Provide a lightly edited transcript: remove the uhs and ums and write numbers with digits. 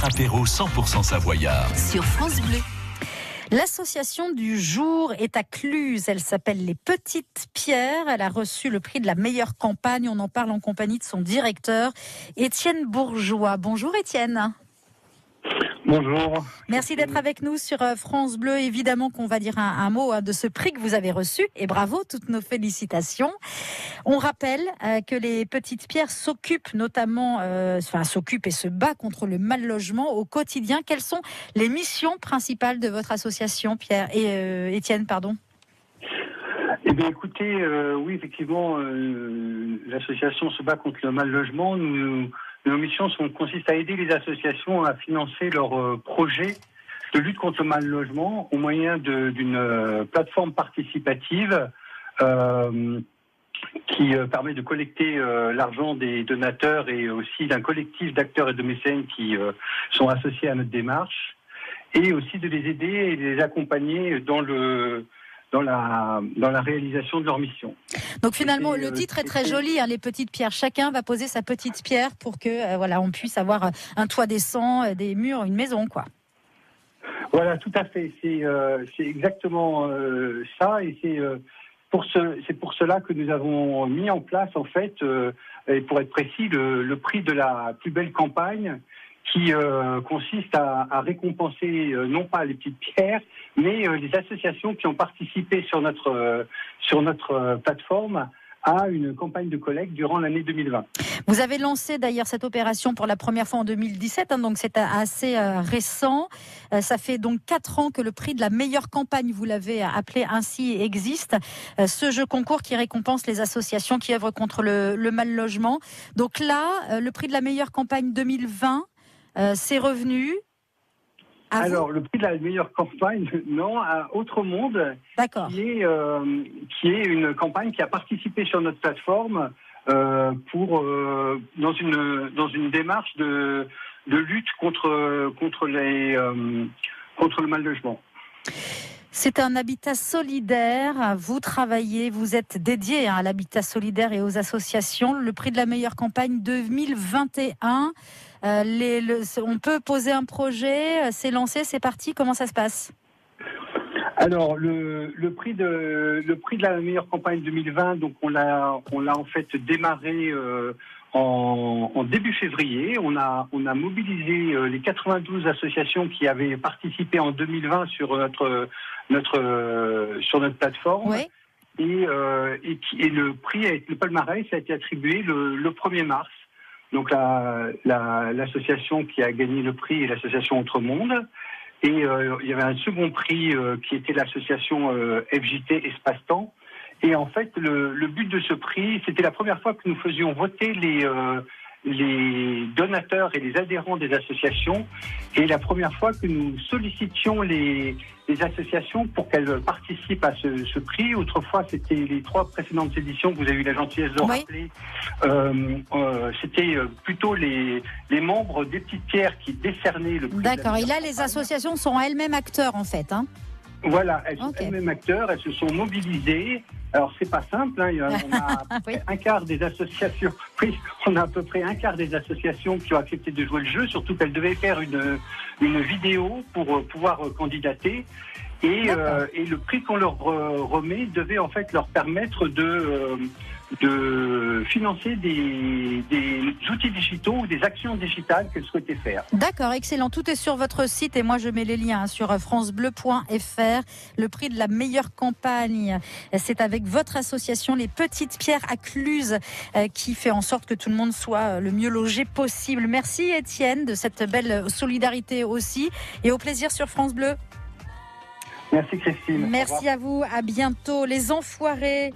votre apéro 100% savoyard. Sur France Bleu. L'association du jour est à Cluses. Elle s'appelle Les Petites Pierres. Elle a reçu le prix de la meilleure campagne. On en parle en compagnie de son directeur, Étienne Bourgeois. Bonjour Étienne. Bonjour. Merci d'être avec nous sur France Bleu. Évidemment qu'on va dire un mot de ce prix que vous avez reçu. Et bravo, toutes nos félicitations. On rappelle que les Petites Pierres s'occupent notamment, s'occupent et se bat contre le mal logement au quotidien. Quelles sont les missions principales de votre association, Étienne, pardon? Eh bien, écoutez, oui, effectivement, l'association se bat contre le mal logement. Nos missions consistent à aider les associations à financer leurs projets de lutte contre le mal logement au moyen d'une plateforme participative qui permet de collecter l'argent des donateurs et aussi d'un collectif d'acteurs et de mécènes qui sont associés à notre démarche, et aussi de les aider et de les accompagner dans la réalisation de leur mission. Donc finalement, le titre est très joli, hein, les petites pierres. Chacun va poser sa petite pierre pour que on puisse avoir un toit décent, des murs, une maison, quoi. Voilà, tout à fait. C'est exactement ça, et c'est pour cela que nous avons mis en place, en fait, et pour être précis, le prix de la plus belle campagne, qui consiste à récompenser non pas les petites pierres, mais les associations qui ont participé sur notre plateforme à une campagne de collecte durant l'année 2020. Vous avez lancé d'ailleurs cette opération pour la première fois en 2017, donc c'est assez récent. Ça fait donc 4 ans que le prix de la meilleure campagne, vous l'avez appelé ainsi, existe. Ce jeu concours qui récompense les associations qui œuvrent contre le mal logement. Donc là, le prix de la meilleure campagne 2020, c'est revenu. Alors, le prix de la meilleure campagne, non, à Autre Monde, qui est une campagne qui a participé sur notre plateforme dans une démarche de lutte contre le mal logement. C'est un habitat solidaire. Vous travaillez, vous êtes dédié à l'habitat solidaire et aux associations. Le prix de la meilleure campagne 2021. On peut poser un projet, c'est lancé, c'est parti. Comment ça se passe? Alors le prix de la meilleure campagne 2020, donc on l'a en fait démarré en début février. On a mobilisé les 92 associations qui avaient participé en 2020 sur notre plateforme. Oui. Et le prix, le palmarès, a été attribué le 1er mars. Donc l'association qui a gagné le prix est l'association Autre Monde. Et il y avait un second prix qui était l'association FJT Espace-Temps. Et en fait, le but de ce prix, c'était la première fois que nous faisions voter les donateurs et les adhérents des associations, et la première fois que nous sollicitions les associations pour qu'elles participent à ce prix. Autrefois, c'était les 3 précédentes éditions que vous avez eu la gentillesse de rappeler. C'était plutôt les membres des Petites Pierres qui décernaient le prix. D'accord, et là, les associations sont elles-mêmes acteurs, en fait, hein. Voilà, elles sont elles-mêmes acteurs, elles se sont mobilisées. Alors, c'est pas simple, hein. On a un quart des associations. Oui, on a à peu près un quart des associations qui ont accepté de jouer le jeu, surtout qu'elles devaient faire une vidéo pour pouvoir candidater. Et le prix qu'on leur remet devait en fait leur permettre de financer des outils digitaux ou des actions digitales qu'elles souhaitaient faire. D'accord, excellent. Tout est sur votre site et moi je mets les liens sur francebleu.fr. Le prix de la meilleure campagne, c'est avec votre association Les Petites Pierres à Cluses qui fait en sorte que tout le monde soit le mieux logé possible. Merci Étienne de cette belle solidarité aussi, et au plaisir sur France Bleu. Merci Christine. Merci à vous, à bientôt. Les Enfoirés.